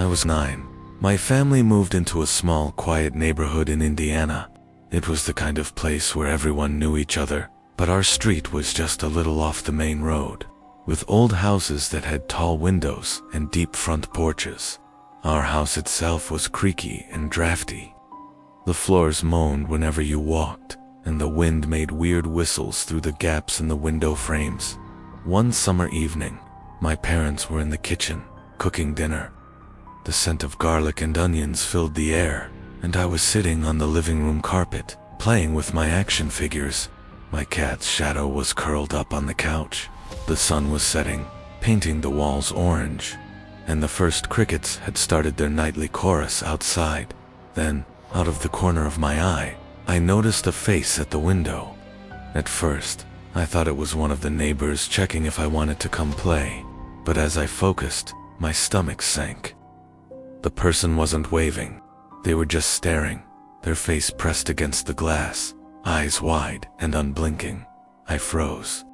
I was 9. My family moved into a small, quiet neighborhood in Indiana. It was the kind of place where everyone knew each other, but our street was just a little off the main road, with old houses that had tall windows and deep front porches. Our house itself was creaky and drafty. The floors moaned whenever you walked, and the wind made weird whistles through the gaps in the window frames. One summer evening, my parents were in the kitchen, cooking dinner. The scent of garlic and onions filled the air, and I was sitting on the living room carpet, playing with my action figures. My cat's shadow was curled up on the couch. The sun was setting, painting the walls orange, and the first crickets had started their nightly chorus outside. Then, out of the corner of my eye, I noticed a face at the window. At first, I thought it was one of the neighbors checking if I wanted to come play, but as I focused, my stomach sank. The person wasn't waving. They were just staring, their face pressed against the glass, eyes wide and unblinking. I froze.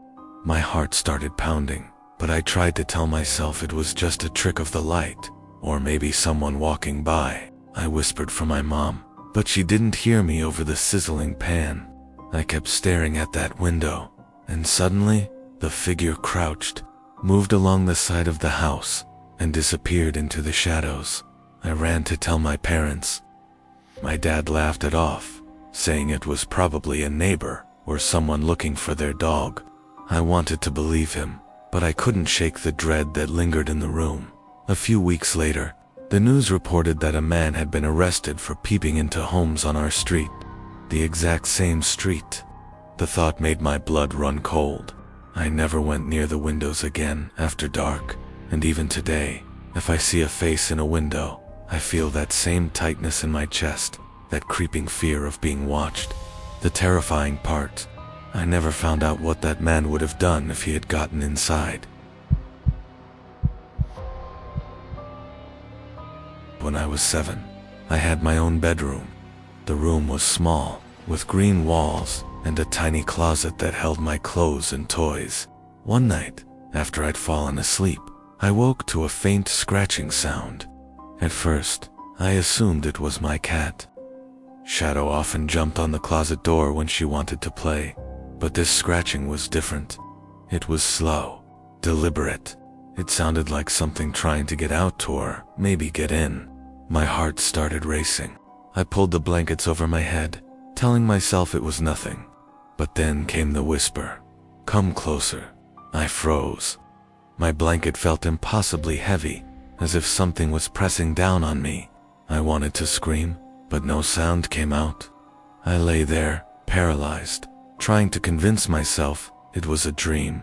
My heart started pounding, but I tried to tell myself it was just a trick of the light, or maybe someone walking by. I whispered for my mom, but she didn't hear me over the sizzling pan. I kept staring at that window, and suddenly, the figure crouched, moved along the side of the house, and disappeared into the shadows. I ran to tell my parents. My dad laughed it off, saying it was probably a neighbor or someone looking for their dog. I wanted to believe him, but I couldn't shake the dread that lingered in the room. A few weeks later, the news reported that a man had been arrested for peeping into homes on our street. The exact same street. The thought made my blood run cold. I never went near the windows again after dark, and even today, if I see a face in a window, I feel that same tightness in my chest, that creeping fear of being watched. The terrifying part, I never found out what that man would have done if he had gotten inside. When I was 7, I had my own bedroom. The room was small, with green walls and a tiny closet that held my clothes and toys. One night, after I'd fallen asleep, I woke to a faint scratching sound. At first, I assumed it was my cat. Shadow often jumped on the closet door when she wanted to play, but this scratching was different. It was slow, deliberate. It sounded like something trying to get out or maybe get in. My heart started racing. I pulled the blankets over my head, telling myself it was nothing. But then came the whisper, "Come closer." I froze. My blanket felt impossibly heavy, as if something was pressing down on me. I wanted to scream, but no sound came out. I lay there, paralyzed, trying to convince myself it was a dream.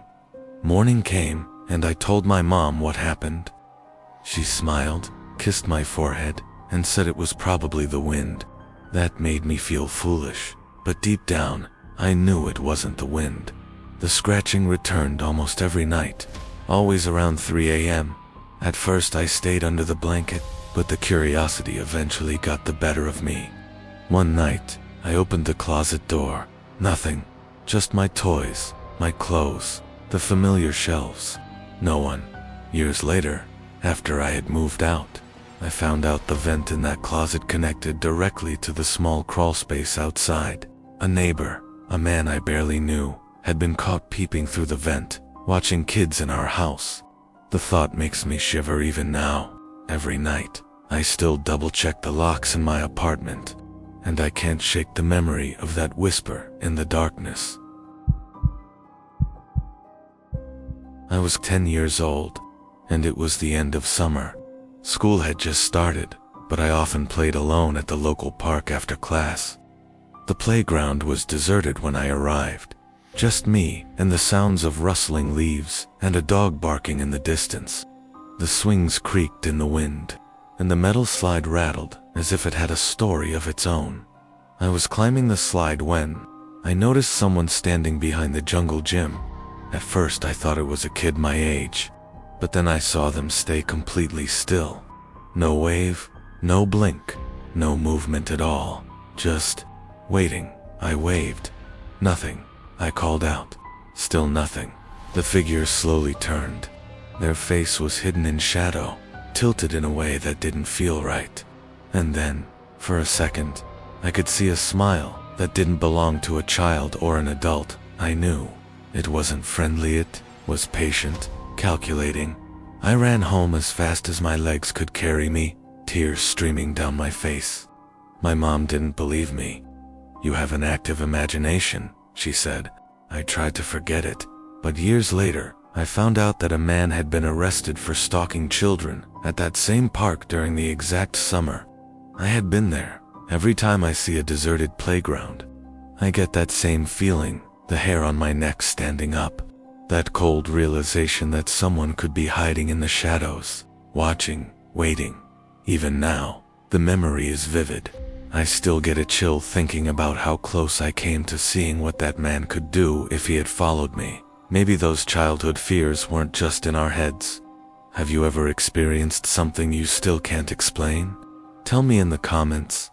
Morning came, and I told my mom what happened. She smiled, kissed my forehead, and said it was probably the wind. That made me feel foolish, but deep down, I knew it wasn't the wind. The scratching returned almost every night, always around 3 a.m. At first I stayed under the blanket, but the curiosity eventually got the better of me. One night, I opened the closet door. Nothing, just my toys, my clothes, the familiar shelves. No one. Years later, after I had moved out, I found out the vent in that closet connected directly to the small crawl space outside. A neighbor, a man I barely knew, had been caught peeping through the vent, watching kids in our house. The thought makes me shiver even now. Every night, I still double-check the locks in my apartment, and I can't shake the memory of that whisper in the darkness. I was 10 years old, and it was the end of summer. School had just started, but I often played alone at the local park after class. The playground was deserted when I arrived. Just me and the sounds of rustling leaves and a dog barking in the distance. The swings creaked in the wind, and the metal slide rattled as if it had a story of its own. I was climbing the slide when I noticed someone standing behind the jungle gym. At first I thought it was a kid my age, but then I saw them stay completely still. No wave, no blink, no movement at all. Just waiting. I waved. Nothing. I called out. Still nothing. The figures slowly turned. Their face was hidden in shadow, tilted in a way that didn't feel right. And then, for a second, I could see a smile that didn't belong to a child or an adult. I knew it wasn't friendly, it was patient, calculating. I ran home as fast as my legs could carry me, tears streaming down my face. My mom didn't believe me. "You have an active imagination," she said. I tried to forget it, but years later, I found out that a man had been arrested for stalking children at that same park during the exact summer. I had been there. Every time I see a deserted playground, I get that same feeling, the hair on my neck standing up. That cold realization that someone could be hiding in the shadows, watching, waiting. Even now, the memory is vivid. I still get a chill thinking about how close I came to seeing what that man could do if he had followed me. Maybe those childhood fears weren't just in our heads. Have you ever experienced something you still can't explain? Tell me in the comments.